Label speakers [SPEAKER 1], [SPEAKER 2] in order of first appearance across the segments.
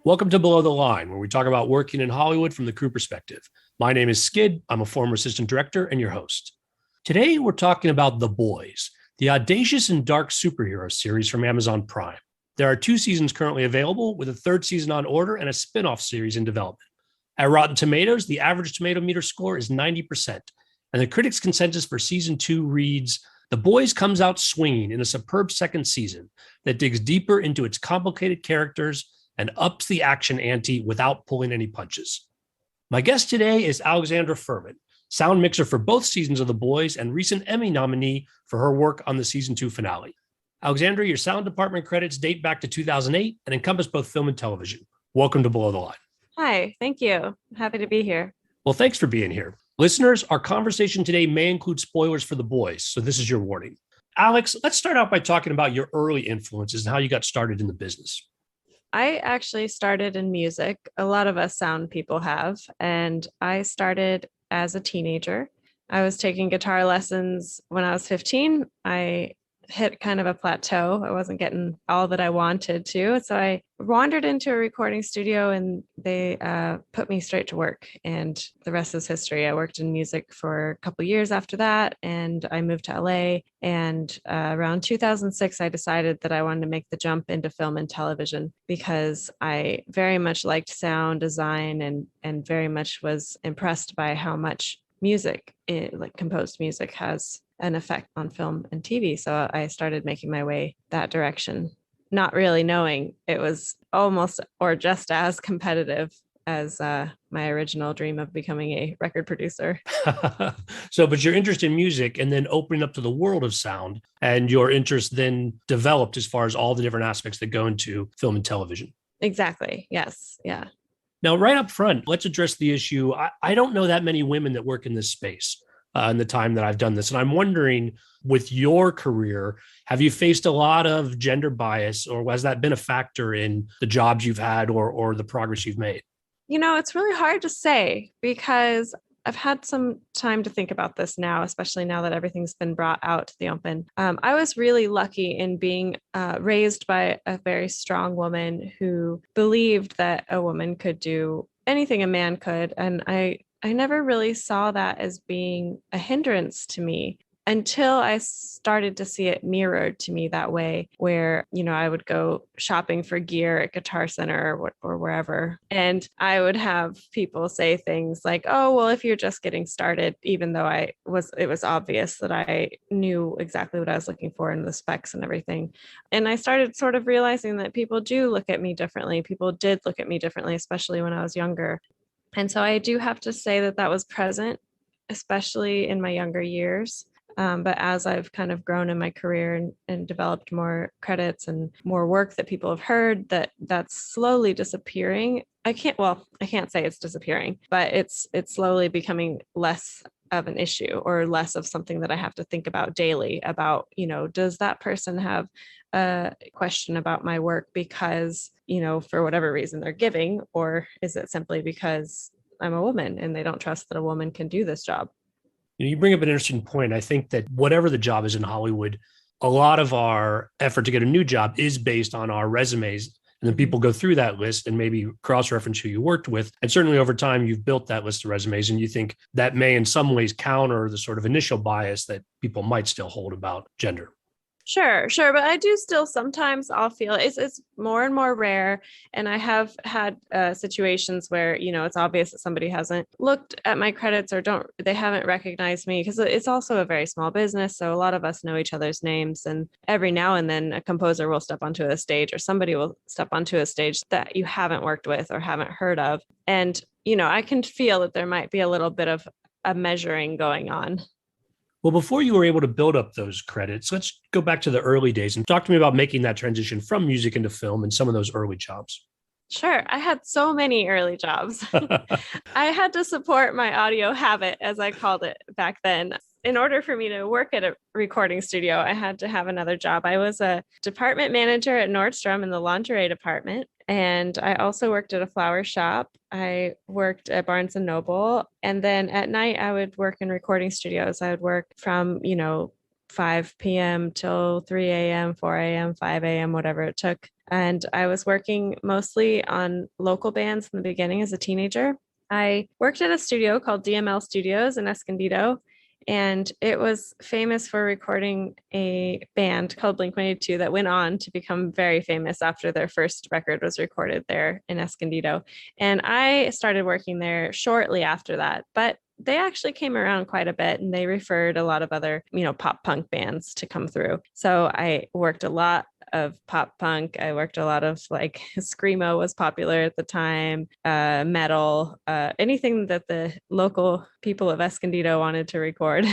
[SPEAKER 1] Welcome to Below the Line, where we talk about working in Hollywood from the crew perspective. My name is Skid. I'm a former assistant director and your host. Today, we're talking about The Boys, the audacious and dark superhero series from Amazon Prime. There are 2 seasons currently available, with a 3rd season on order and a spin-off series in development. At Rotten Tomatoes, the average tomato meter score is 90%, and the critics' consensus for season 2 reads, "The Boys comes out swinging in a superb second season that digs deeper into its complicated characters and ups the action ante without pulling any punches." My guest today is Alexandra Furman, sound mixer for both seasons of The Boys and recent Emmy nominee for her work on the season 2 finale. Alexandra, your sound department credits date back to 2008 and encompass both film and television. Welcome to Below the Line.
[SPEAKER 2] Hi, thank you. I'm happy to be here.
[SPEAKER 1] Well, thanks for being here. Listeners, our conversation today may include spoilers for The Boys, so this is your warning. Alex, let's start out by talking about your early influences and how you got started in the business.
[SPEAKER 2] I actually started in music. A lot of us sound people have, and I started as a teenager. I was taking guitar lessons when I was 15. I hit kind of a plateau. I wasn't getting all that I wanted to. So I wandered into a recording studio and they put me straight to work. And the rest is history. I worked in music for a couple of years after that. And I moved to LA. And around 2006, I decided that I wanted to make the jump into film and television because I very much liked sound design and very much was impressed by how much music, like composed music, has an effect on film and TV. So I started making my way that direction, not really knowing it was almost or just as competitive as my original dream of becoming a record producer.
[SPEAKER 1] But your interest in music and then opening up to the world of sound, and your interest then developed as far as all the different aspects that go into film and television.
[SPEAKER 2] Exactly. Yes. Yeah.
[SPEAKER 1] Now, right up front, let's address the issue. I don't know that many women that work in this space. In the time that I've done this. And I'm wondering, with your career, have you faced a lot of gender bias, or has that been a factor in the jobs you've had or the progress you've made?
[SPEAKER 2] You know, it's really hard to say because I've had some time to think about this now, especially now that everything's been brought out to the open. I was really lucky in being raised by a very strong woman who believed that a woman could do anything a man could. And I never really saw that as being a hindrance to me until I started to see it mirrored to me that way, where, you know, I would go shopping for gear at Guitar Center or wherever. And I would have people say things like, "Oh, well, if you're just getting started," even though it was obvious that I knew exactly what I was looking for in the specs and everything. And I started sort of realizing that people do look at me differently. People did look at me differently, especially when I was younger. And so I do have to say that that was present, especially in my younger years. But as I've kind of grown in my career and developed more credits and more work that people have heard, that's slowly disappearing. I can't say it's disappearing, but it's slowly becoming less of an issue or less of something that I have to think about daily about, you know, does that person have a question about my work because, you know, for whatever reason they're giving, or is it simply because I'm a woman and they don't trust that a woman can do this job?
[SPEAKER 1] You bring up an interesting point. I think that whatever the job is in Hollywood, a lot of our effort to get a new job is based on our resumes. And then people go through that list and maybe cross-reference who you worked with. And certainly over time, you've built that list of resumes, and you think that may in some ways counter the sort of initial bias that people might still hold about gender.
[SPEAKER 2] Sure. But I do still sometimes I'll feel it's more and more rare. And I have had situations where, you know, it's obvious that somebody hasn't looked at my credits or they haven't recognized me, because it's also a very small business. So a lot of us know each other's names. And every now and then a composer will step onto a stage, or somebody will step onto a stage that you haven't worked with or haven't heard of. And, you know, I can feel that there might be a little bit of a measuring going on.
[SPEAKER 1] Well, before you were able to build up those credits, let's go back to the early days and talk to me about making that transition from music into film and some of those early jobs.
[SPEAKER 2] Sure. I had so many early jobs. I had to support my audio habit, as I called it back then. In order for me to work at a recording studio, I had to have another job. I was a department manager at Nordstrom in the lingerie department. And I also worked at a flower shop. I worked at Barnes and Noble. And then at night, I would work in recording studios. I would work from, you know, 5 p.m. till 3 a.m., 4 a.m., 5 a.m., whatever it took. And I was working mostly on local bands in the beginning as a teenager. I worked at a studio called DML Studios in Escondido, and it was famous for recording a band called Blink-182 that went on to become very famous after their first record was recorded there in Escondido. And I started working there shortly after that, but they actually came around quite a bit, and they referred a lot of other, pop punk bands to come through. So I worked a lot of pop punk. I worked a lot of like screamo was popular at the time, metal, anything that the local people of Escondido wanted to record.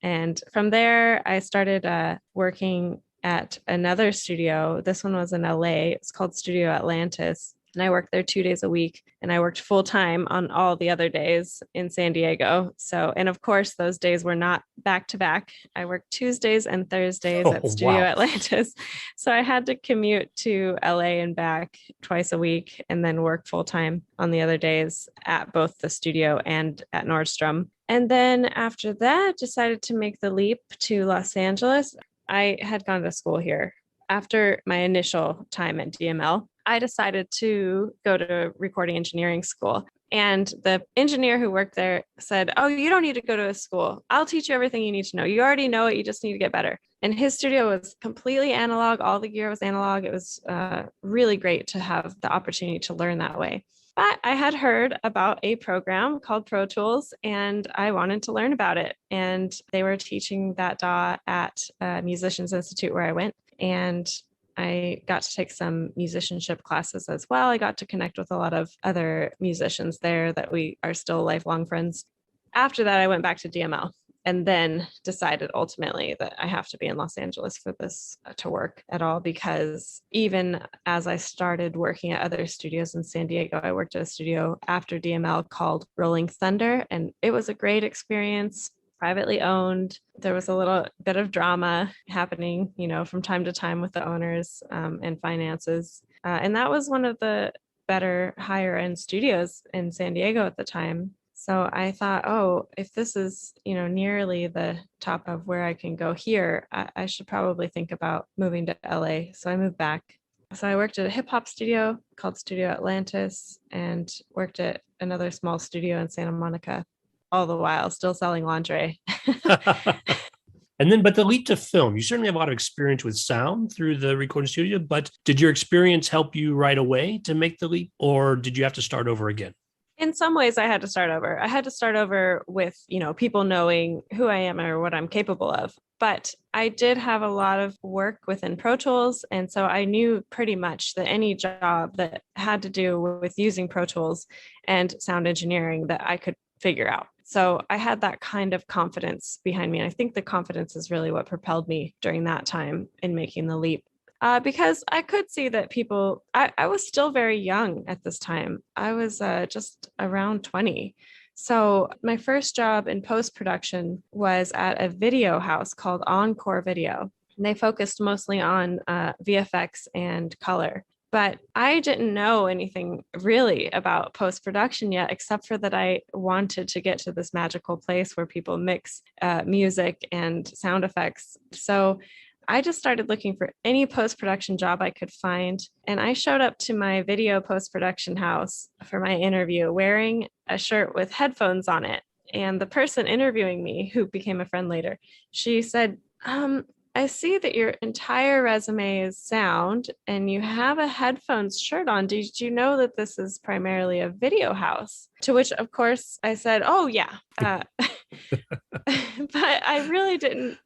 [SPEAKER 2] And from there, I started working at another studio. This one was in LA. It's called Studio Atlantis. And I worked there 2 days a week, and I worked full time on all the other days in San Diego. So, and of course, those days were not back to back. I worked Tuesdays and Thursdays at Studio Atlantis. So I had to commute to LA and back twice a week, and then work full time on the other days at both the studio and at Nordstrom. And then after that, decided to make the leap to Los Angeles. I had gone to school here. After my initial time at DML, I decided to go to recording engineering school. And the engineer who worked there said, "Oh, you don't need to go to a school. I'll teach you everything you need to know. You already know it. You just need to get better." And his studio was completely analog. All the gear was analog. It was really great to have the opportunity to learn that way. But I had heard about a program called Pro Tools, and I wanted to learn about it. And they were teaching that DAW at Musicians Institute where I went. And I got to take some musicianship classes as well. I got to connect with a lot of other musicians there that we are still lifelong friends. After that, I went back to DML and then decided ultimately that I have to be in Los Angeles for this to work at all, because even as I started working at other studios in San Diego, I worked at a studio after DML called Rolling Thunder, and it was a great experience. Privately owned. There was a little bit of drama happening, from time to time with the owners and finances. And that was one of the better higher end studios in San Diego at the time. So I thought, oh, if this is, nearly the top of where I can go here, I should probably think about moving to LA. So I moved back. So I worked at a hip hop studio called Studio Atlantis, and worked at another small studio in Santa Monica, all the while still selling lingerie.
[SPEAKER 1] But the leap to film, you certainly have a lot of experience with sound through the recording studio, but did your experience help you right away to make the leap, or did you have to start over again?
[SPEAKER 2] In some ways, I had to start over. I had to start over with, people knowing who I am or what I'm capable of. But I did have a lot of work within Pro Tools. And so I knew pretty much that any job that had to do with using Pro Tools and sound engineering that I could figure out. So I had that kind of confidence behind me. And I think the confidence is really what propelled me during that time in making the leap. Because I could see that I was still very young at this time. I was just around 20. So my first job in post-production was at a video house called Encore Video. And they focused mostly on VFX and color. But I didn't know anything really about post-production yet, except for that I wanted to get to this magical place where people mix music and sound effects. So I just started looking for any post-production job I could find. And I showed up to my video post-production house for my interview wearing a shirt with headphones on it. And the person interviewing me, who became a friend later, she said, I see that your entire resume is sound and you have a headphones shirt on. Did you know that this is primarily a video house? To which, of course, I said, oh, yeah. But I really didn't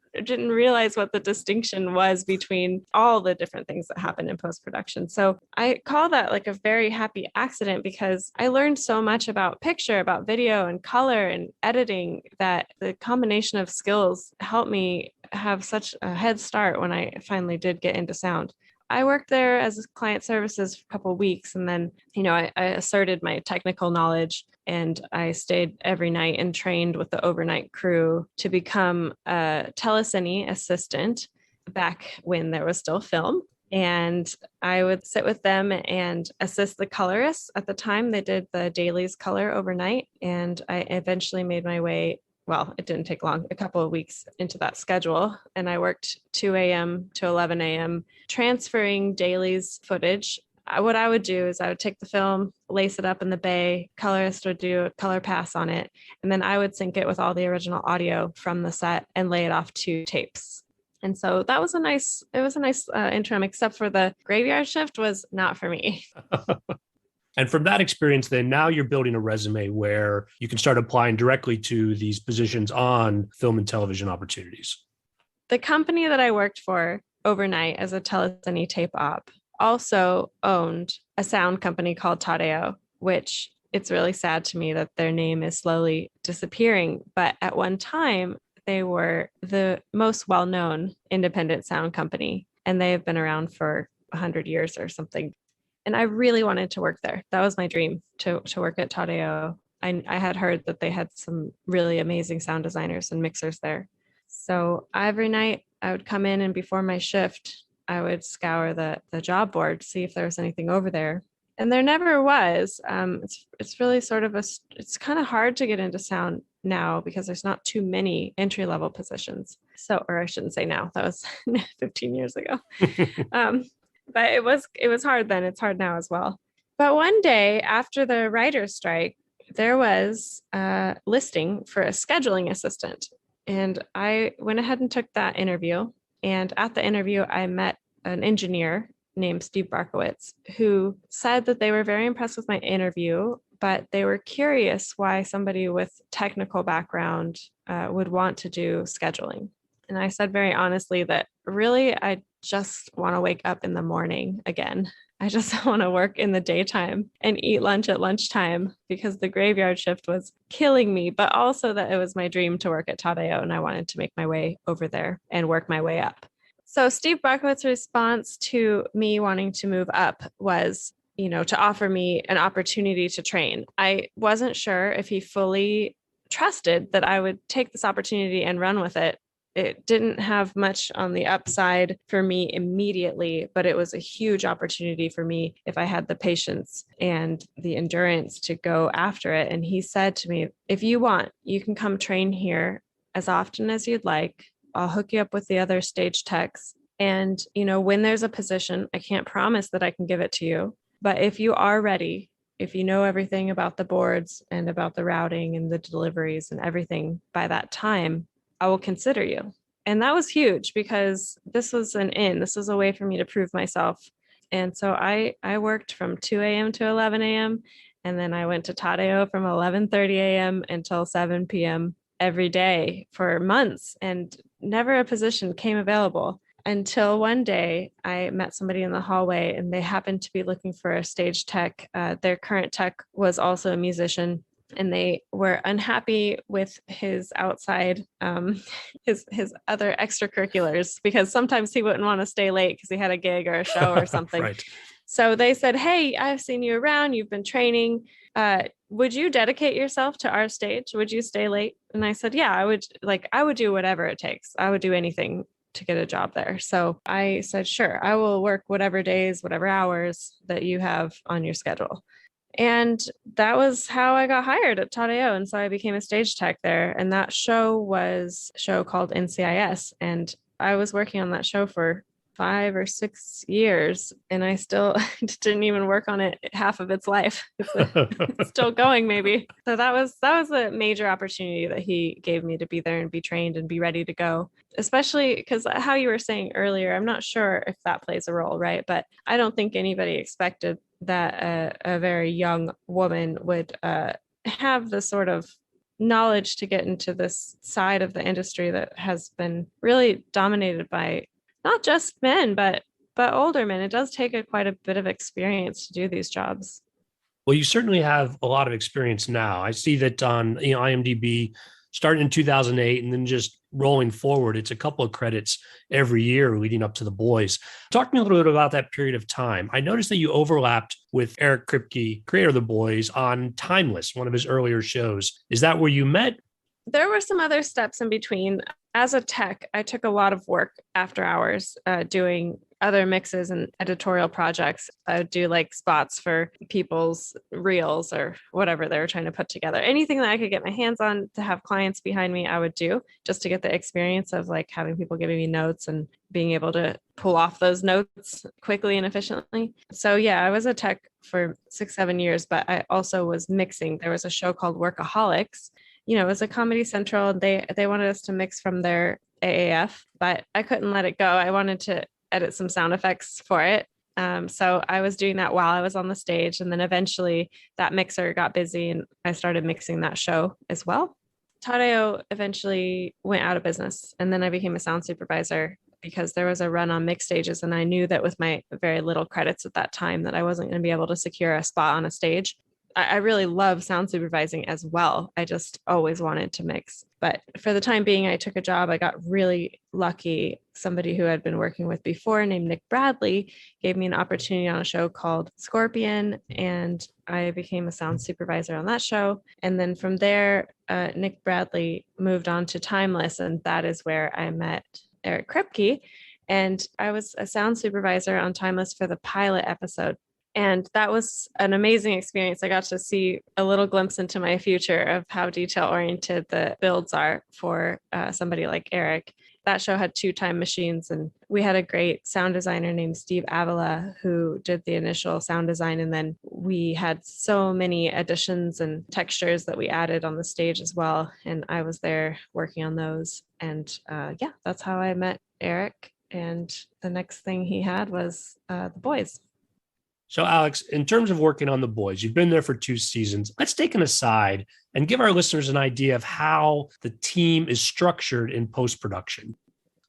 [SPEAKER 2] realize what the distinction was between all the different things that happen in post-production. So I call that like a very happy accident, because I learned so much about picture, about video and color and editing, that the combination of skills helped me have such a head start when I finally did get into sound. I worked there as client services for a couple of weeks, and then, I asserted my technical knowledge, and I stayed every night and trained with the overnight crew to become a telecine assistant back when there was still film. And I would sit with them and assist the colorists. At the time, they did the dailies color overnight, and I eventually made my way well, it didn't take long, a couple of weeks into that schedule. And I worked 2 a.m. to 11 a.m. transferring dailies footage. What I would do is I would take the film, lace it up in the bay, colorist would do a color pass on it, and then I would sync it with all the original audio from the set and lay it off to tapes. And so that was a nice interim, except for the graveyard shift was not for me.
[SPEAKER 1] And from that experience, then now you're building a resume where you can start applying directly to these positions on film and television opportunities.
[SPEAKER 2] The company that I worked for overnight as a telecine tape op also owned a sound company called Tadeo, which it's really sad to me that their name is slowly disappearing. But at one time, they were the most well-known independent sound company, and they have been around for 100 years or something. And I really wanted to work there. That was my dream, to work at Tadeo. I had heard that they had some really amazing sound designers and mixers there. So every night I would come in, and before my shift, I would scour the job board, see if there was anything over there. And there never was. It's really sort of it's kind of hard to get into sound now because there's not too many entry-level positions. So, or I shouldn't say now, that was 15 years ago. But it was hard then. It's hard now as well. But one day after the writer's strike, there was a listing for a scheduling assistant. And I went ahead and took that interview. And at the interview, I met an engineer named Steve Barkowitz, who said that they were very impressed with my interview, but they were curious why somebody with technical background would want to do scheduling. And I said very honestly that really, I just want to wake up in the morning again. I just want to work in the daytime and eat lunch at lunchtime because the graveyard shift was killing me, but also that it was my dream to work at Tadeo and I wanted to make my way over there and work my way up. So Steve Barkowitz's response to me wanting to move up was, to offer me an opportunity to train. I wasn't sure if he fully trusted that I would take this opportunity and run with it. It didn't have much on the upside for me immediately, but it was a huge opportunity for me if I had the patience and the endurance to go after it. And he said to me, if you want, you can come train here as often as you'd like. I'll hook you up with the other stage techs. And, when there's a position, I can't promise that I can give it to you. But if you are ready, if you know everything about the boards and about the routing and the deliveries and everything by that time, I will consider you. And that was huge because this was this was a way for me to prove myself. And so I worked from 2 a.m. to 11 a.m. And then I went to Tadeo from 11:30 a.m. until 7 p.m. every day for months, and never a position came available until one day I met somebody in the hallway and they happened to be looking for a stage tech. Their current tech was also a musician, and they were unhappy with his outside, his other extracurriculars, because sometimes he wouldn't want to stay late because he had a gig or a show or something. Right. So they said, hey, I've seen you around. You've been training. Would you dedicate yourself to our stage? Would you stay late? And I said, yeah, I would do whatever it takes. I would do anything to get a job there. So I said, sure, I will work whatever days, whatever hours that you have on your schedule. And that was how I got hired at Tadeo. And so I became a stage tech there. And that show was a show called NCIS. And I was working on that show for 5 or 6 years, and I still didn't even work on it half of its life. It's still going, maybe. So that was a major opportunity that he gave me to be there and be trained and be ready to go, especially because how you were saying earlier, I'm not sure if that plays a role, right? But I don't think anybody expected that a very young woman would have the sort of knowledge to get into this side of the industry that has been really dominated by not just men, but older men. It does take quite a bit of experience to do these jobs.
[SPEAKER 1] Well, you certainly have a lot of experience now. I see that on IMDb, starting in 2008 and then just rolling forward, it's a couple of credits every year leading up to The Boys. Talk to me a little bit about that period of time. I noticed that you overlapped with Eric Kripke, creator of The Boys, on Timeless, one of his earlier shows. Is that where you met?
[SPEAKER 2] There were some other steps in between. As a tech, I took a lot of work after hours doing other mixes and editorial projects. I would do like spots for people's reels or whatever they were trying to put together. Anything that I could get my hands on to have clients behind me, I would do, just to get the experience of like having people giving me notes and being able to pull off those notes quickly and efficiently. So yeah, I was a tech for 6-7 years, but I also was mixing. There was a show called Workaholics. It was a Comedy Central. They wanted us to mix from their AAF, but I couldn't let it go. I wanted to edit some sound effects for it. So I was doing that while I was on the stage. And then eventually that mixer got busy and I started mixing that show as well. Tadeo eventually went out of business. And then I became a sound supervisor because there was a run on mix stages. And I knew that with my very little credits at that time that I wasn't going to be able to secure a spot on a stage. I really love sound supervising as well. I just always wanted to mix. But for the time being, I took a job. I got really lucky. Somebody who I'd been working with before named Nick Bradley gave me an opportunity on a show called Scorpion, and I became a sound supervisor on that show. And then from there, Nick Bradley moved on to Timeless, and that is where I met Eric Kripke. And I was a sound supervisor on Timeless for the pilot episode. And that was an amazing experience. I got to see a little glimpse into my future of how detail oriented the builds are for somebody like Eric. That show had 2 time machines, and we had a great sound designer named Steve Avila who did the initial sound design. And then we had so many additions and textures that we added on the stage as well. And I was there working on those. And yeah, that's how I met Eric. And the next thing he had was The Boys.
[SPEAKER 1] So, Alex, in terms of working on The Boys, you've been there for 2 seasons. Let's take an aside and give our listeners an idea of how the team is structured in post-production.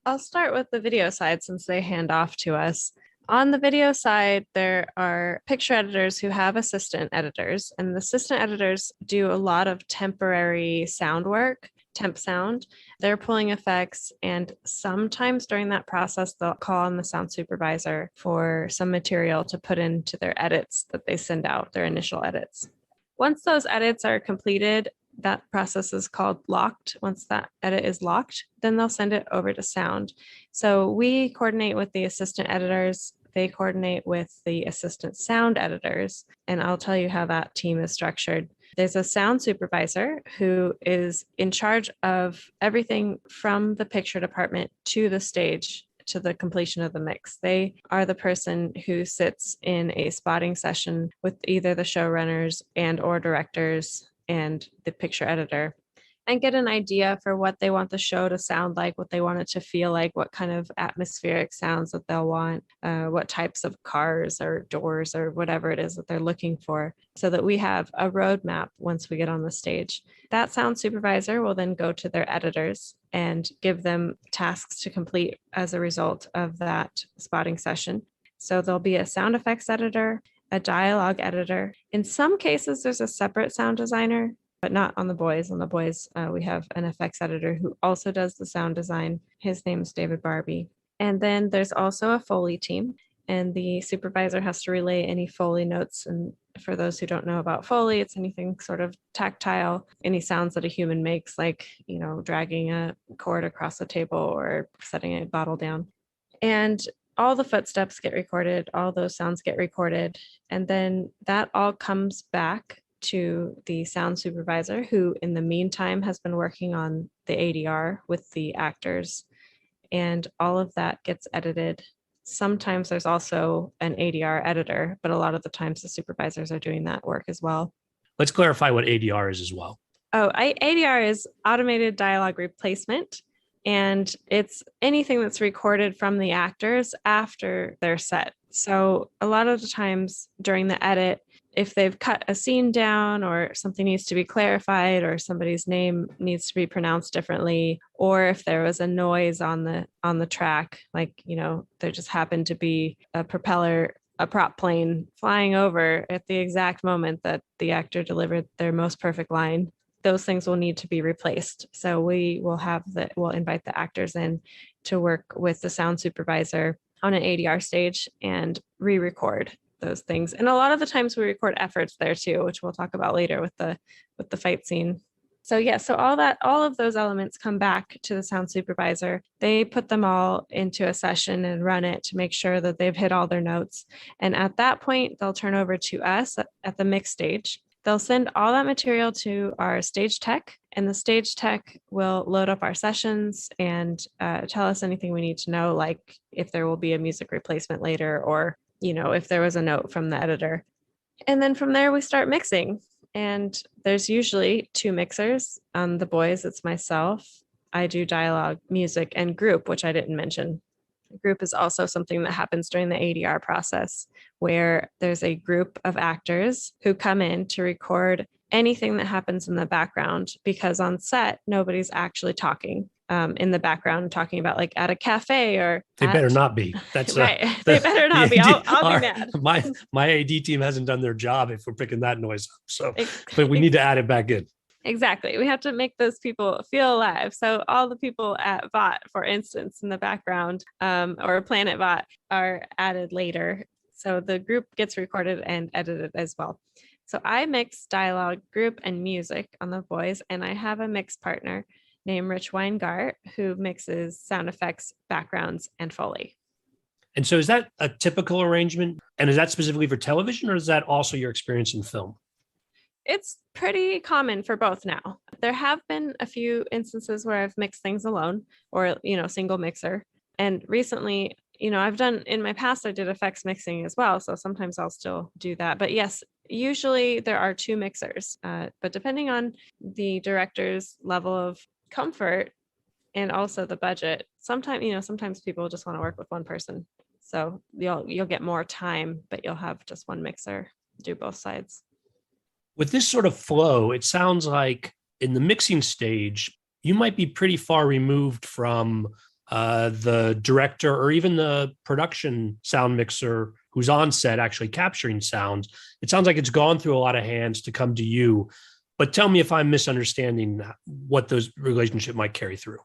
[SPEAKER 2] I'll start with the video side since they hand off to us. On the video side, there are picture editors who have assistant editors, and the assistant editors do a lot of temporary sound work, temp sound. They're pulling effects, and sometimes during that process, they'll call on the sound supervisor for some material to put into their edits that they send out, their initial edits. Once those edits are completed, that process is called locked. Once that edit is locked, then they'll send it over to sound. So we coordinate with the assistant editors. They coordinate with the assistant sound editors. And I'll tell you how that team is structured. There's a sound supervisor who is in charge of everything from the picture department to the stage to the completion of the mix. They are the person who sits in a spotting session with either the showrunners and or directors and the picture editor and get an idea for what they want the show to sound like, what they want it to feel like, what kind of atmospheric sounds that they'll want, what types of cars or doors or whatever it is that they're looking for, so that we have a roadmap once we get on the stage. That sound supervisor will then go to their editors and give them tasks to complete as a result of that spotting session. So there'll be a sound effects editor, a dialogue editor. In some cases, there's a separate sound designer, but not on The Boys. On The Boys, we have an effects editor who also does the sound design. His name is David Barbie. And then there's also a Foley team, and the supervisor has to relay any Foley notes. And for those who don't know about Foley, it's anything sort of tactile, any sounds that a human makes, like, dragging a cord across the table or setting a bottle down. And all the footsteps get recorded, all those sounds get recorded, and then that all comes back to the sound supervisor, who in the meantime has been working on the ADR with the actors, and all of that gets edited. Sometimes there's also an ADR editor, but a lot of the times the supervisors are doing that work as well.
[SPEAKER 1] Let's clarify what ADR is as well.
[SPEAKER 2] ADR is automated dialogue replacement. And it's anything that's recorded from the actors after they're set. So a lot of the times during the edit, if they've cut a scene down or something needs to be clarified or somebody's name needs to be pronounced differently, or if there was a noise on the track, like, there just happened to be a prop plane flying over at the exact moment that the actor delivered their most perfect line, those things will need to be replaced. So we'll invite the actors in to work with the sound supervisor on an ADR stage and re-record those things. And a lot of the times we record efforts there too, which we'll talk about later with the fight scene. So yeah, so all of those elements come back to the sound supervisor. They put them all into a session and run it to make sure that they've hit all their notes. And at that point, they'll turn over to us at the mix stage. They'll send all that material to our stage tech, and the stage tech will load up our sessions and tell us anything we need to know, like if there will be a music replacement later, or if there was a note from the editor. And then from there, we start mixing. And there's usually 2 mixers. On the boys, it's myself. I do dialogue, music, and group, which I didn't mention. Group is also something that happens during the ADR process, where there's a group of actors who come in to record anything that happens in the background, because on set, nobody's actually talking in the background, talking about like at a cafe or
[SPEAKER 1] they better not be. That's
[SPEAKER 2] right. They better not be. I'll be mad.
[SPEAKER 1] My AD team hasn't done their job if we're picking that noise up. So, but we need to add it back in.
[SPEAKER 2] Exactly. We have to make those people feel alive. So all the people at VOT, for instance, in the background, or Planet VOT, are added later. So the group gets recorded and edited as well. So I mix dialogue, group, and music on the boys, and I have a mix partner named Rich Weingart who mixes sound effects, backgrounds, and Foley.
[SPEAKER 1] And so is that a typical arrangement? And is that specifically for television, or is that also your experience in film?
[SPEAKER 2] It's pretty common for both now. There have been a few instances where I've mixed things alone, or, single mixer. And recently, I've done, in my past, I did effects mixing as well. So sometimes I'll still do that. But yes, usually there are 2 mixers. But depending on the director's level of comfort and also the budget, sometimes people just want to work with one person. So you'll get more time, but you'll have just one mixer do both sides.
[SPEAKER 1] With this sort of flow, it sounds like in the mixing stage, you might be pretty far removed from the director or even the production sound mixer who's on set actually capturing sounds. It sounds like it's gone through a lot of hands to come to you. But tell me if I'm misunderstanding what those relationship might carry through.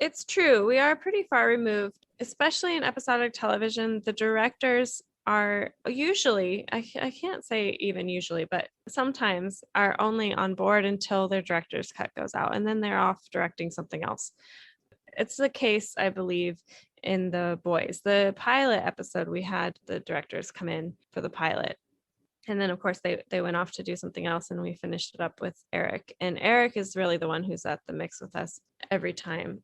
[SPEAKER 2] It's true. We are pretty far removed, especially in episodic television. The directors are usually, I can't say even usually, but sometimes are only on board until their director's cut goes out, and then they're off directing something else. It's the case, I believe, in The Boys. The pilot episode, we had the directors come in for the pilot. And then, of course, they went off to do something else, and we finished it up with Eric. And Eric is really the one who's at the mix with us every time.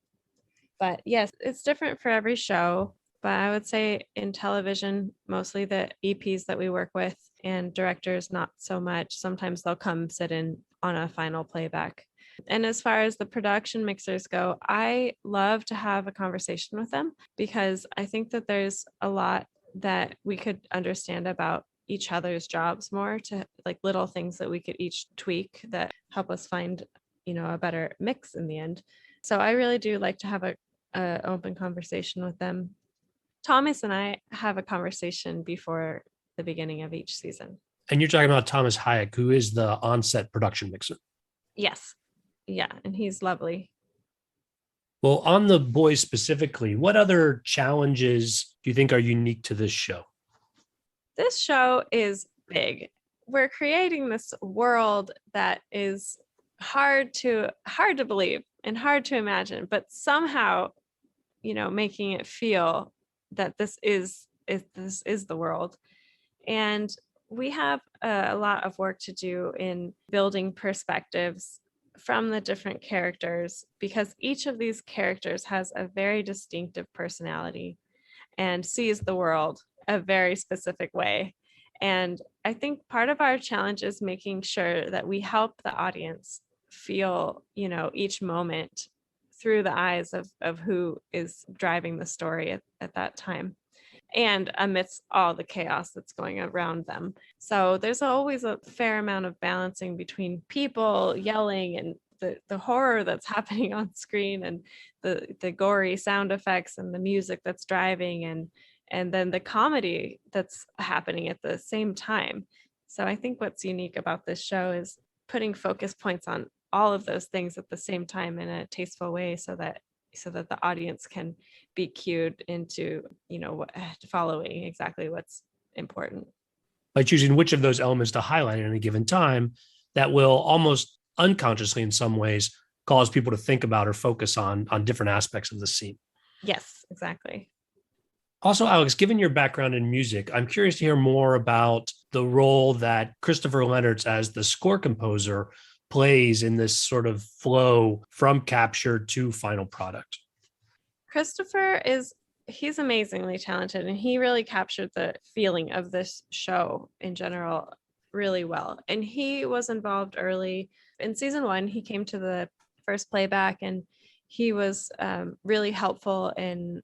[SPEAKER 2] But yes, it's different for every show. But I would say in television, mostly the EPs that we work with, and directors, not so much. Sometimes they'll come sit in on a final playback. And as far as the production mixers go, I love to have a conversation with them, because I think that there's a lot that we could understand about each other's jobs more, to like little things that we could each tweak that help us find, a better mix in the end. So I really do like to have a open conversation with them. Thomas and I have a conversation before the beginning of each season.
[SPEAKER 1] And you're talking about Thomas Hayek, who is the on-set production mixer.
[SPEAKER 2] Yes. Yeah. And he's lovely.
[SPEAKER 1] Well, on The Boys specifically, what other challenges do you think are unique to this show?
[SPEAKER 2] This show is big. We're creating this world that is hard to believe and hard to imagine, but somehow, making it feel that this is the world. And we have a lot of work to do in building perspectives from the different characters, because each of these characters has a very distinctive personality and sees the world a very specific way. And I think part of our challenge is making sure that we help the audience feel, each moment through the eyes of who is driving the story at that time, and amidst all the chaos that's going around them. So there's always a fair amount of balancing between people yelling and the horror that's happening on screen, and the gory sound effects and the music that's driving, and then the comedy that's happening at the same time. So I think what's unique about this show is putting focus points on all of those things at the same time in a tasteful way, so that the audience can be cued into, following exactly what's important.
[SPEAKER 1] By choosing which of those elements to highlight at any given time, that will almost unconsciously in some ways cause people to think about or focus on different aspects of the scene.
[SPEAKER 2] Yes, exactly.
[SPEAKER 1] Also, Alex, given your background in music, I'm curious to hear more about the role that Christopher Leonard as the score composer plays in this sort of flow from capture to final product.
[SPEAKER 2] Christopher he's amazingly talented, and he really captured the feeling of this show in general really well. And he was involved early in season 1. He came to the first playback, and he was really helpful in,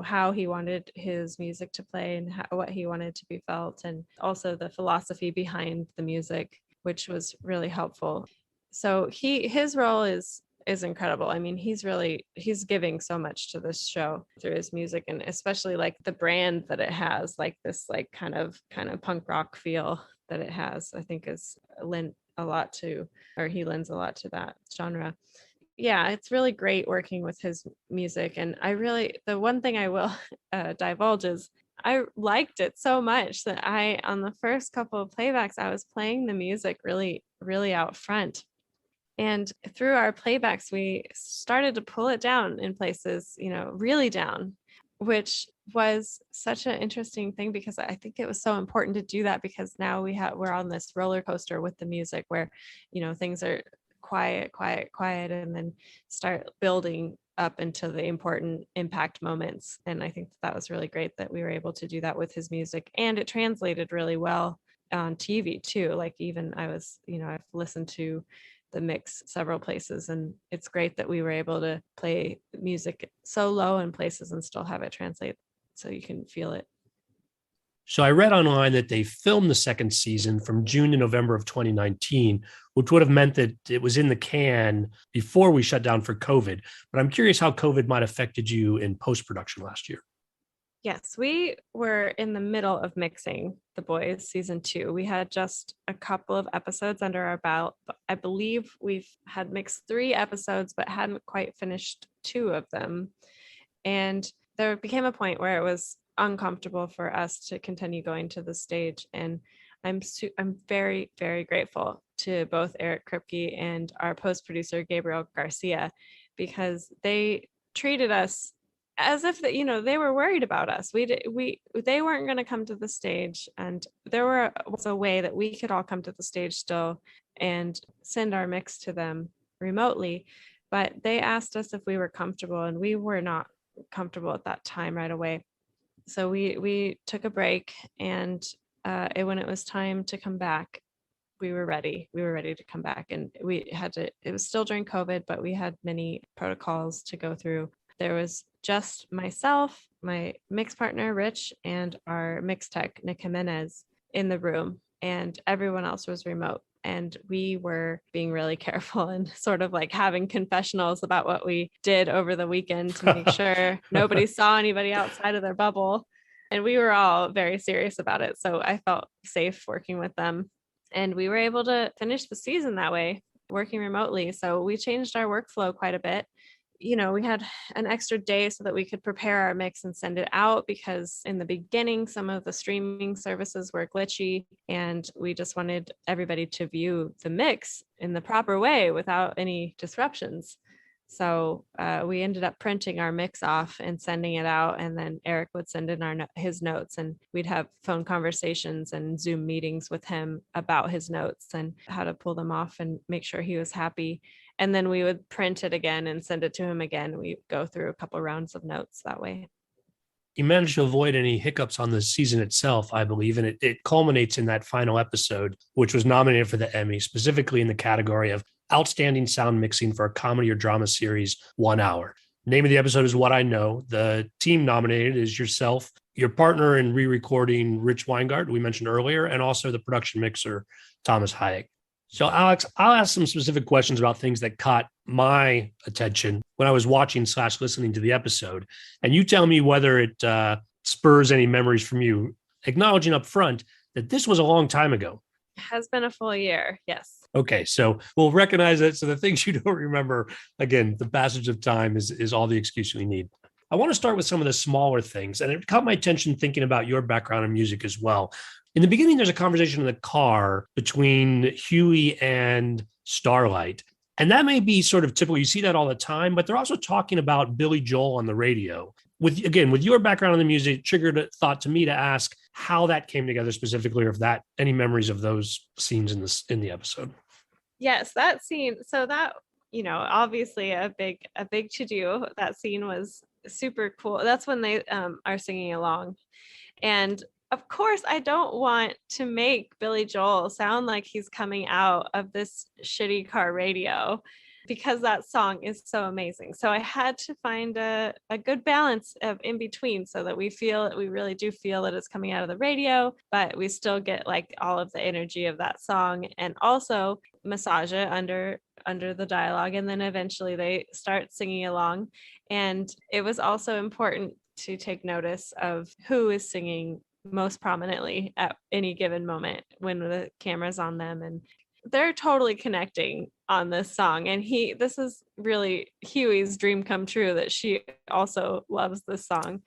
[SPEAKER 2] how he wanted his music to play and what he wanted to be felt, and also the philosophy behind the music, which was really helpful. So his role is incredible. I mean, he's giving so much to this show through his music, and especially like the brand that it has, like this like kind of punk rock feel that it has, I think is lent a lot to, or he lends a lot to that genre. Yeah, it's really great working with his music. And the one thing I will divulge is I liked it so much that on the first couple of playbacks, I was playing the music really, really out front. And through our playbacks, we started to pull it down in places, really down, which was such an interesting thing, because I think it was so important to do that, because now we're on this roller coaster with the music where, things are quiet, quiet, quiet, and then start building up into the important impact moments. And I think that was really great that we were able to do that with his music, and it translated really well on TV too. Like even I've listened to the mix several places, and it's great that we were able to play music so low in places and still have it translate so you can feel it.
[SPEAKER 1] So I read online that they filmed the second season from June to November of 2019, which would have meant that it was in the can before we shut down for COVID. But I'm curious how COVID might have affected you in post-production last year.
[SPEAKER 2] Yes, we were in the middle of mixing The Boys season 2. We had just a couple of episodes under our belt. I believe we've had mixed 3 episodes, but hadn't quite finished 2 of them. And there became a point where it was uncomfortable for us to continue going to the stage. And I'm very, very grateful to both Eric Kripke and our post producer, Gabriel Garcia, because they treated us as if that, they were worried about us. They weren't going to come to the stage, and there was a way that we could all come to the stage still and send our mix to them remotely. But they asked us if we were comfortable, and we were not comfortable at that time right away. So we took a break, and when it was time to come back, we were ready. We were ready to come back, and it was still during COVID, but we had many protocols to go through. There was just myself, my mix partner, Rich, and our mix tech, Nick Jimenez, in the room, and everyone else was remote. And we were being really careful and sort of like having confessionals about what we did over the weekend to make sure nobody saw anybody outside of their bubble. And we were all very serious about it. So I felt safe working with them. And we were able to finish the season that way, working remotely. So we changed our workflow quite a bit. We had an extra day so that we could prepare our mix and send it out, because in the beginning, some of the streaming services were glitchy, and we just wanted everybody to view the mix in the proper way without any disruptions. So we ended up printing our mix off and sending it out, and then Eric would send in his notes, and we'd have phone conversations and Zoom meetings with him about his notes and how to pull them off and make sure he was happy. And then we would print it again and send it to him again. We go through a couple rounds of notes that way.
[SPEAKER 1] You managed to avoid any hiccups on the season itself, I believe, and it culminates in that final episode, which was nominated for the Emmy, specifically in the category of Outstanding Sound Mixing for a Comedy or Drama Series 1 Hour. Name of the episode is What I Know. The team nominated is yourself, your partner in re-recording, Rich Weingart, we mentioned earlier, and also the production mixer, Thomas Hayek. So, Alex, I'll ask some specific questions about things that caught my attention when I was watching / listening to the episode. And you tell me whether it spurs any memories from you, acknowledging up front that this was a long time ago.
[SPEAKER 2] It has been a full year, yes.
[SPEAKER 1] Okay, so we'll recognize it. So the things you don't remember, again, the passage of time is all the excuse we need. I want to start with some of the smaller things. And it caught my attention thinking about your background in music as well. In the beginning, there's a conversation in the car between Huey and Starlight. And that may be sort of typical. You see that all the time, but they're also talking about Billy Joel on the radio. With your background in the music, triggered a thought to me to ask how that came together specifically, or if that any memories of those scenes in the episode.
[SPEAKER 2] Yes, that scene. So that, obviously a big to do. That scene was super cool. That's when they are singing along. And of course, I don't want to make Billy Joel sound like he's coming out of this shitty car radio, because that song is so amazing. So I had to find a good balance of in between, so that we really do feel that it's coming out of the radio, but we still get like all of the energy of that song, and also massage it under the dialogue. And then eventually they start singing along. And it was also important to take notice of who is singing most prominently at any given moment when the camera's on them, and they're totally connecting on this song. And this is really Huey's dream come true, that she also loves this song.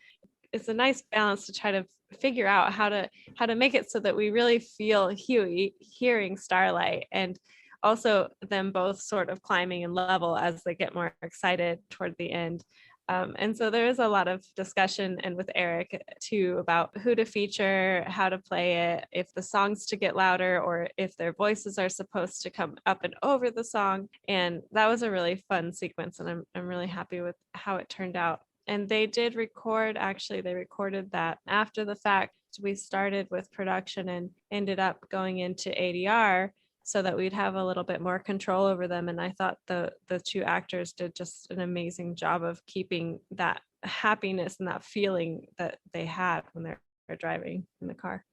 [SPEAKER 2] It's a nice balance to try to figure out how to make it so that we really feel Huey hearing Starlight, and also them both sort of climbing in level as they get more excited toward the end. And so there is a lot of discussion, and with Eric too, about who to feature, how to play it, if the songs to get louder, or if their voices are supposed to come up and over the song. And that was a really fun sequence, and I'm really happy with how it turned out. And they did record, actually, they recorded that after the fact. We started with production and ended up going into ADR, so that we'd have a little bit more control over them. And I thought the two actors did just an amazing job of keeping that happiness and that feeling that they had when they're driving in the car.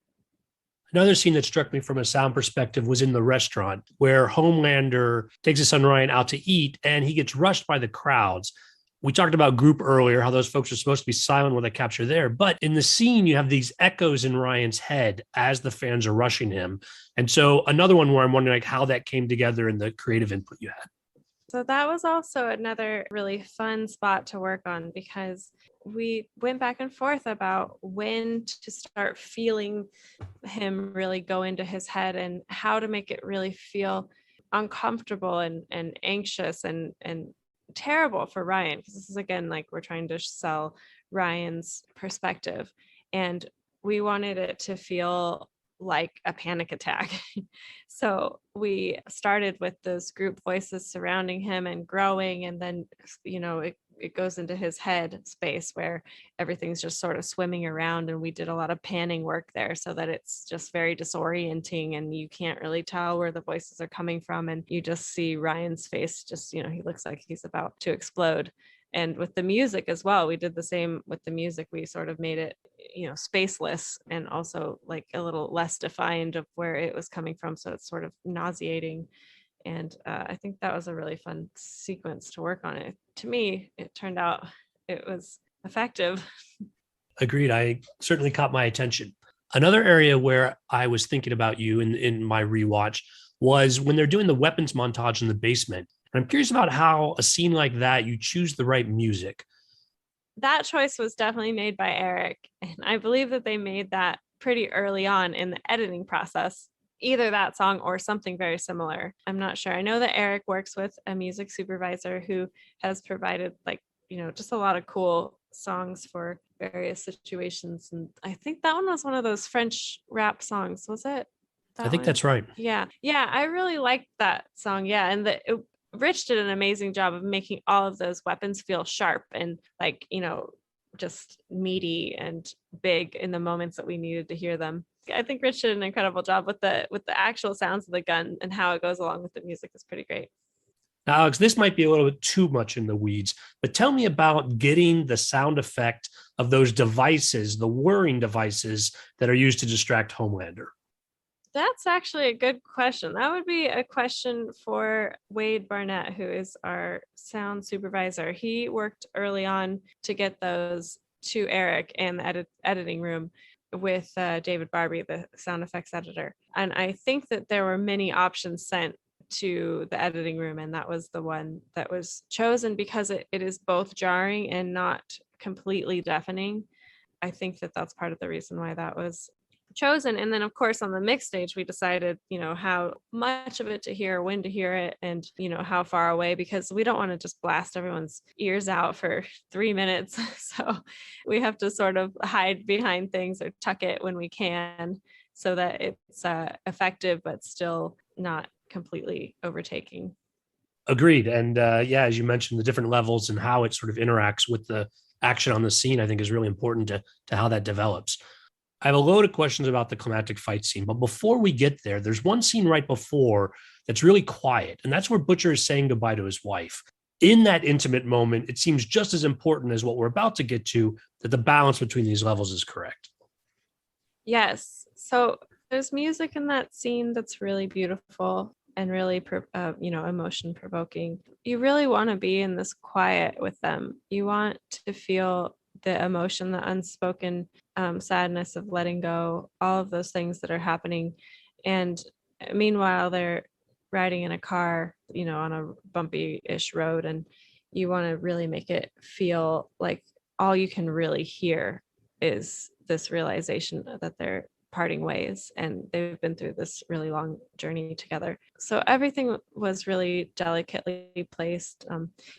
[SPEAKER 1] Another scene that struck me from a sound perspective was in the restaurant, where Homelander takes his son Ryan out to eat and he gets rushed by the crowds. We talked about group earlier, how those folks are supposed to be silent when they capture there. But in the scene, you have these echoes in Ryan's head as the fans are rushing him. And so another one where I'm wondering like how that came together and the creative input you had.
[SPEAKER 2] So that was also another really fun spot to work on, because we went back and forth about when to start feeling him really go into his head, and how to make it really feel uncomfortable and anxious and terrible for Ryan, because this is, again, like we're trying to sell Ryan's perspective, and we wanted it to feel like a panic attack. So we started with those group voices surrounding him and growing, and then it goes into his head space where everything's just sort of swimming around, and we did a lot of panning work there, so that it's just very disorienting and you can't really tell where the voices are coming from, and you just see Ryan's face, just he looks like he's about to explode. And with the music as well, we did the same with the music. We sort of made it spaceless, and also like a little less defined of where it was coming from, so it's sort of nauseating. And I think that was a really fun sequence to work on. It, to me, it turned out it was effective.
[SPEAKER 1] Agreed. I certainly caught my attention. Another area where I was thinking about you in my rewatch was when they're doing the weapons montage in the basement. And I'm curious about how a scene like that, you choose the right music.
[SPEAKER 2] That choice was definitely made by Eric. And I believe that they made that pretty early on in the editing process, either that song or something very similar. I'm not sure. I know that Eric works with a music supervisor who has provided just a lot of cool songs for various situations. And I think that one was one of those French rap songs, was it?
[SPEAKER 1] I think that's right.
[SPEAKER 2] Yeah. I really liked that song. Yeah. And Rich did an amazing job of making all of those weapons feel sharp and just meaty and big in the moments that we needed to hear them. I think Rich did an incredible job with the actual sounds of the gun, and how it goes along with the music is pretty great.
[SPEAKER 1] Now, Alex, this might be a little bit too much in the weeds, but tell me about getting the sound effect of those devices, the whirring devices that are used to distract Homelander.
[SPEAKER 2] That's actually a good question. That would be a question for Wade Barnett, who is our sound supervisor. He worked early on to get those to Eric in the editing room with David Barbie, the sound effects editor. And I think that there were many options sent to the editing room, and that was the one that was chosen because it is both jarring and not completely deafening. I think that that's part of the reason why that was chosen. And then of course on the mix stage we decided, how much of it to hear, when to hear it, and how far away, because we don't want to just blast everyone's ears out for 3 minutes. So we have to sort of hide behind things or tuck it when we can, so that it's effective but still not completely overtaking.
[SPEAKER 1] Agreed. And yeah, as you mentioned, the different levels and how it sort of interacts with the action on the scene, I think is really important to how that develops. I have a load of questions about the climactic fight scene, but before we get there, there's one scene right before that's really quiet, and that's where Butcher is saying goodbye to his wife. In that intimate moment, it seems just as important as what we're about to get to, that the balance between these levels is correct.
[SPEAKER 2] Yes. So there's music in that scene that's really beautiful and really, emotion provoking. You really want to be in this quiet with them. You want to feel the emotion, the unspoken sadness of letting go, all of those things that are happening. And meanwhile, they're riding in a car, on a bumpy-ish road, and you want to really make it feel like all you can really hear is this realization that they're parting ways and they've been through this really long journey together. So everything was really delicately placed.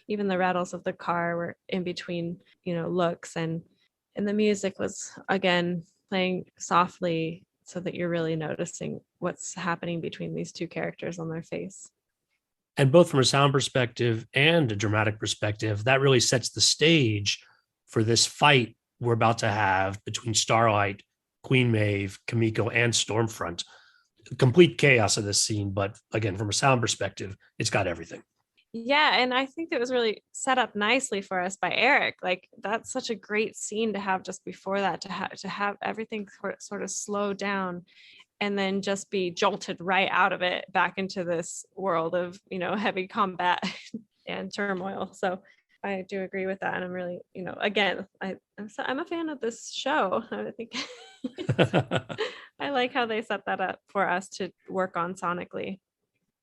[SPEAKER 2] Even the rattles of the car were in between, looks, and the music was again playing softly so that you're really noticing what's happening between these two characters on their face.
[SPEAKER 1] And both from a sound perspective and a dramatic perspective, that really sets the stage for this fight we're about to have between Starlight, Queen Maeve, Kimiko, and Stormfront. Complete chaos of this scene, but again, from a sound perspective, it's got everything.
[SPEAKER 2] Yeah, and I think it was really set up nicely for us by Eric. Like, that's such a great scene to have just before that, to have everything sort of slow down and then just be jolted right out of it back into this world of, heavy combat and turmoil. So I do agree with that. And I'm really, again, I'm a fan of this show. I think I like how they set that up for us to work on sonically.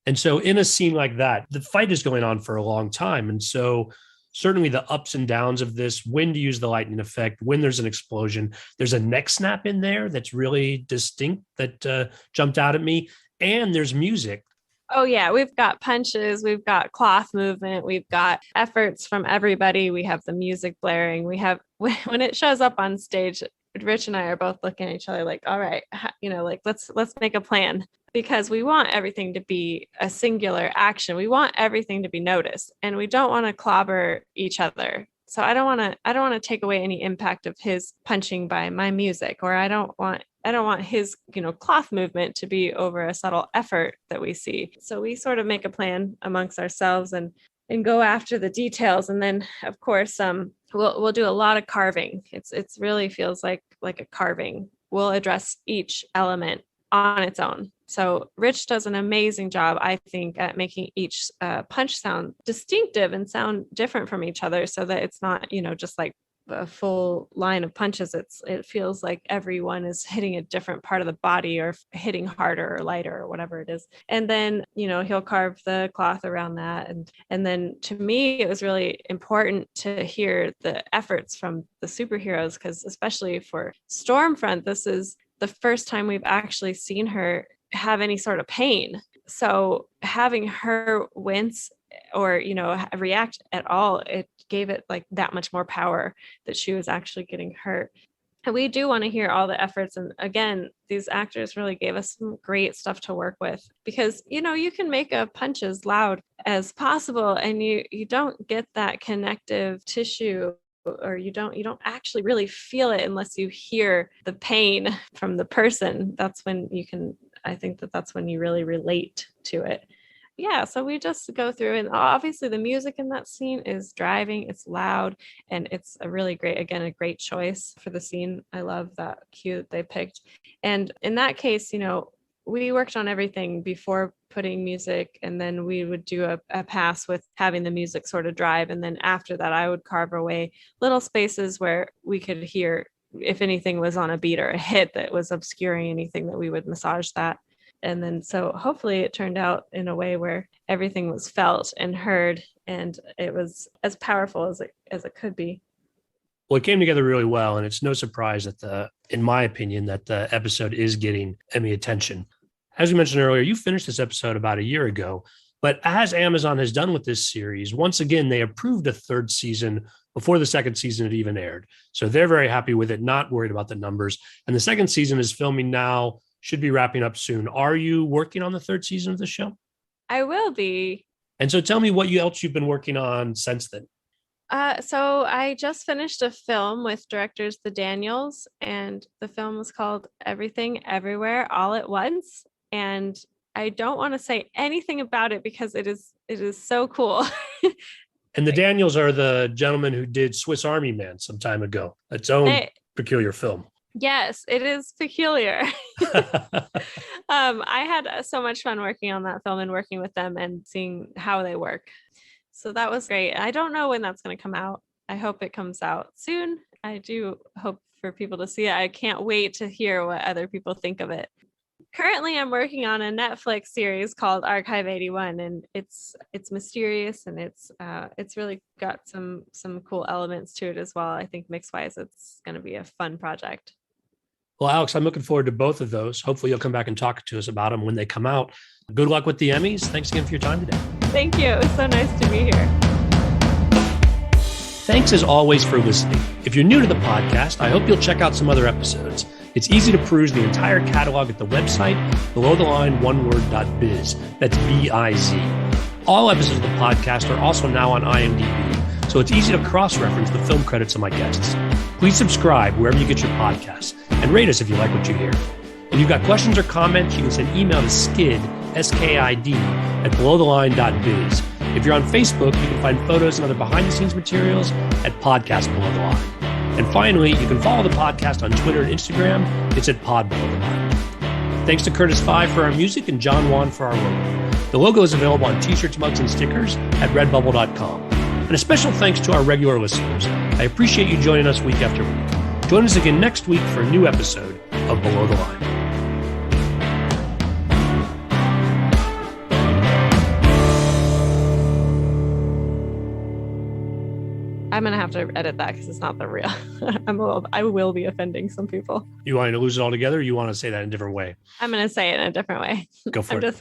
[SPEAKER 1] And so in a scene like that, the fight is going on for a long time. And so certainly the ups and downs of this, when to use the lightning effect, when there's an explosion, there's a neck snap in there that's really distinct that jumped out at me. And there's music.
[SPEAKER 2] Oh yeah, we've got punches, we've got cloth movement, we've got efforts from everybody. We have the music blaring. We have when it shows up on stage, Rich and I are both looking at each other like, all right, like let's make a plan, because we want everything to be a singular action. We want everything to be noticed, and we don't want to clobber each other. So I don't want to take away any impact of his punching by my music, or I don't want his, cloth movement to be over a subtle effort that we see. So we sort of make a plan amongst ourselves and go after the details. And then of course, we'll do a lot of carving. It's really feels like a carving. We'll address each element on its own. So Rich does an amazing job, I think, at making each punch sound distinctive and sound different from each other, so that it's not, just like a full line of punches. It feels like everyone is hitting a different part of the body, or hitting harder or lighter or whatever it is. And then, he'll carve the cloth around that. And then to me, it was really important to hear the efforts from the superheroes, because especially for Stormfront, this is the first time we've actually seen her have any sort of pain. So having her wince or, react at all, it gave it like that much more power that she was actually getting hurt. And we do want to hear all the efforts. And again, these actors really gave us some great stuff to work with, because, you can make a punch as loud as possible and you don't get that connective tissue, or you don't actually really feel it unless you hear the pain from the person. I think that's when you really relate to it. Yeah, so we just go through, and obviously the music in that scene is driving, it's loud, and it's a really great, again, a great choice for the scene. I love that cue that they picked. And in that case, we worked on everything before putting music, and then we would do a pass with having the music sort of drive. And then after that, I would carve away little spaces where we could hear if anything was on a beat or a hit that was obscuring anything, that we would massage that. And then so hopefully it turned out in a way where everything was felt and heard, and it was as powerful as it could be.
[SPEAKER 1] Well, it came together really well, and it's no surprise that in my opinion, that the episode is getting Emmy attention. As we mentioned earlier, you finished this episode about a year ago, but as Amazon has done with this series, once again, they approved a third season before the second season had even aired. So they're very happy with it, not worried about the numbers. And the second season is filming now, should be wrapping up soon. Are you working on the third season of the show?
[SPEAKER 2] I will be.
[SPEAKER 1] And so tell me what else you've been working on since then.
[SPEAKER 2] So I just finished a film with directors the Daniels, and the film was called Everything Everywhere All at Once. And I don't want to say anything about it because it is so cool.
[SPEAKER 1] And the Daniels are the gentleman who did Swiss Army Man some time ago. Its own peculiar film.
[SPEAKER 2] Yes, it is peculiar. I had so much fun working on that film and working with them and seeing how they work. So that was great. I don't know when that's going to come out. I hope it comes out soon. I do hope for people to see it. I can't wait to hear what other people think of it. Currently, I'm working on a Netflix series called Archive 81, and it's mysterious, and it's really got some cool elements to it as well. I think mix-wise, it's going to be a fun project.
[SPEAKER 1] Well, Alex, I'm looking forward to both of those. Hopefully you'll come back and talk to us about them when they come out. Good luck with the Emmys. Thanks again for your time today.
[SPEAKER 2] Thank you. It was so nice to be here.
[SPEAKER 1] Thanks as always for listening. If you're new to the podcast, I hope you'll check out some other episodes. It's easy to peruse the entire catalog at the website, belowtheline.oneword.biz. That's B-I-Z. All episodes of the podcast are also now on IMDb, so it's easy to cross-reference the film credits of my guests. Please subscribe wherever you get your podcasts, and rate us if you like what you hear. If you've got questions or comments, you can send email to skid, S-K-I-D, at belowtheline.biz. If you're on Facebook, you can find photos and other behind-the-scenes materials at Podcast Below the Line. And finally, you can follow the podcast on Twitter and Instagram. It's at Pod Below the Line. Thanks to Curtis Five for our music and John Wan for our logo. The logo is available on t-shirts, mugs, and stickers at redbubble.com. And a special thanks to our regular listeners. I appreciate you joining us week after week. Join us again next week for a new episode of Below the Line.
[SPEAKER 2] I'm going to have to edit that because it's not the real. I will be offending some people.
[SPEAKER 1] You want to lose it all together, or you want to say that in a different way?
[SPEAKER 2] I'm going to say it in a different way.
[SPEAKER 1] Go for it.